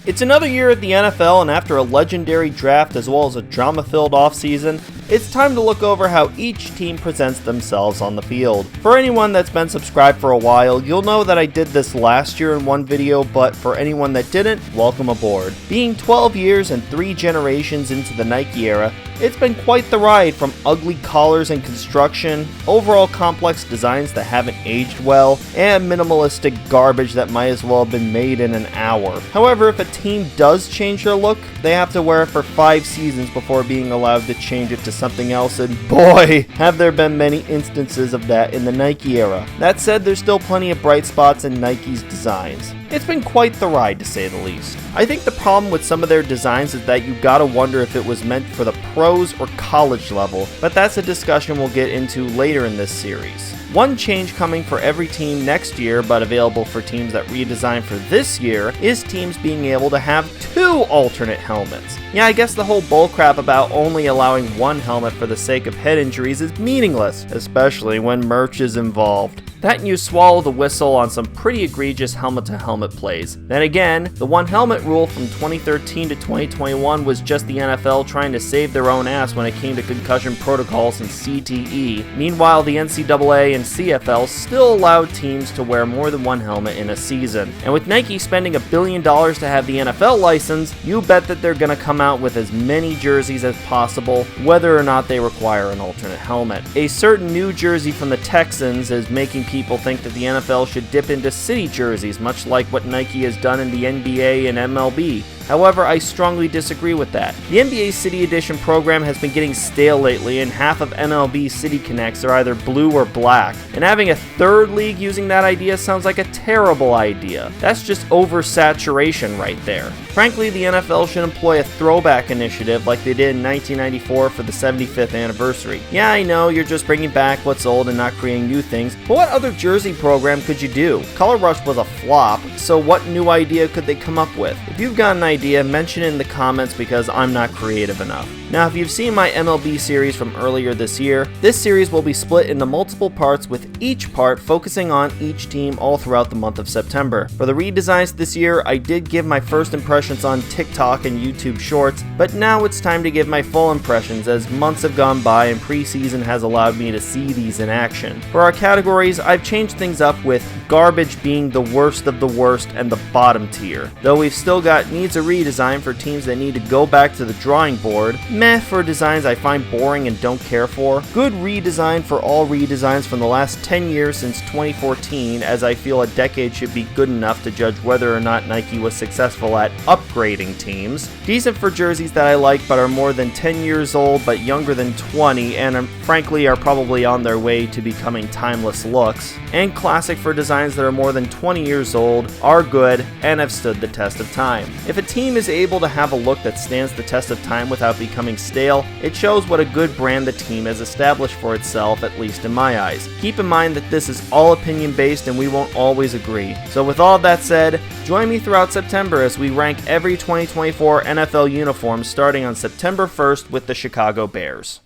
It's another year at the NFL, and after a legendary draft as well as a drama-filled offseason, it's time to look over how each team presents themselves on the field. For anyone that's been subscribed for a while, you'll know that I did this last year in one video, but for anyone that didn't, welcome aboard. Being 12 years and 3 generations into the Nike era, it's been quite the ride, from ugly collars and construction, overall complex designs that haven't aged well, and minimalistic garbage that might as well have been made in an hour. However, if a team does change their look, they have to wear it for 5 seasons before being allowed to change it to something else, and boy, have there been many instances of that in the Nike era. That said, there's still plenty of bright spots in Nike's designs. It's been quite the ride, to say the least. I think the problem with some of their designs is that you gotta wonder if it was meant for the pros or college level, but that's a discussion we'll get into later in this series. One change coming for every team next year, but available for teams that redesign for this year, is teams being able to have 2 alternate helmets. Yeah, I guess the whole bullcrap about only allowing 1 helmet for the sake of head injuries is meaningless, especially when merch is involved. That and you swallow the whistle on some pretty egregious helmet-to-helmet plays. Then again, the 1 helmet rule from 2013 to 2021 was just the NFL trying to save their own ass when it came to concussion protocols and CTE. Meanwhile, the NCAA and CFL still allowed teams to wear more than 1 helmet in a season. And with Nike spending $1 billion to have the NFL license, you bet that they're gonna come out with as many jerseys as possible, whether or not they require an alternate helmet. A certain new jersey from the Texans is making people think that the NFL should dip into city jerseys, much like what Nike has done in the NBA and MLB. However, I strongly disagree with that. The NBA City Edition program has been getting stale lately, and half of MLB City Connects are either blue or black. And having a third league using that idea sounds like a terrible idea. That's just oversaturation right there. Frankly, the NFL should employ a throwback initiative like they did in 1994 for the 75th anniversary. Yeah, I know, you're just bringing back what's old and not creating new things, but what other jersey program could you do? Color Rush was a flop, so what new idea could they come up with? If you've got an idea, mention it in the comments because I'm not creative enough. Now, if you've seen my MLB series from earlier this year, this series will be split into multiple parts, with each part focusing on each team all throughout the month of September. For the redesigns this year, I did give my first impressions on TikTok and YouTube Shorts, but now it's time to give my full impressions as months have gone by and preseason has allowed me to see these in action. For our categories, I've changed things up, with garbage being the worst of the worst and the bottom tier, though we've still got needs a redesign for teams that need to go back to the drawing board, meh for designs I find boring and don't care for, good redesign for all redesigns from the last 10 years since 2014, as I feel a decade should be good enough to judge whether or not Nike was successful at upgrading teams, decent for jerseys that I like but are more than 10 years old but younger than 20 and frankly are probably on their way to becoming timeless looks, and classic for designs that are more than 20 years old, are good, and have stood the test of time. If a team is able to have a look that stands the test of time without becoming stale, it shows what a good brand the team has established for itself, at least in my eyes. Keep in mind that this is all opinion based and we won't always agree. So with all that said, join me throughout September as we rank every 2024 NFL uniform starting on September 1st with the Chicago Bears.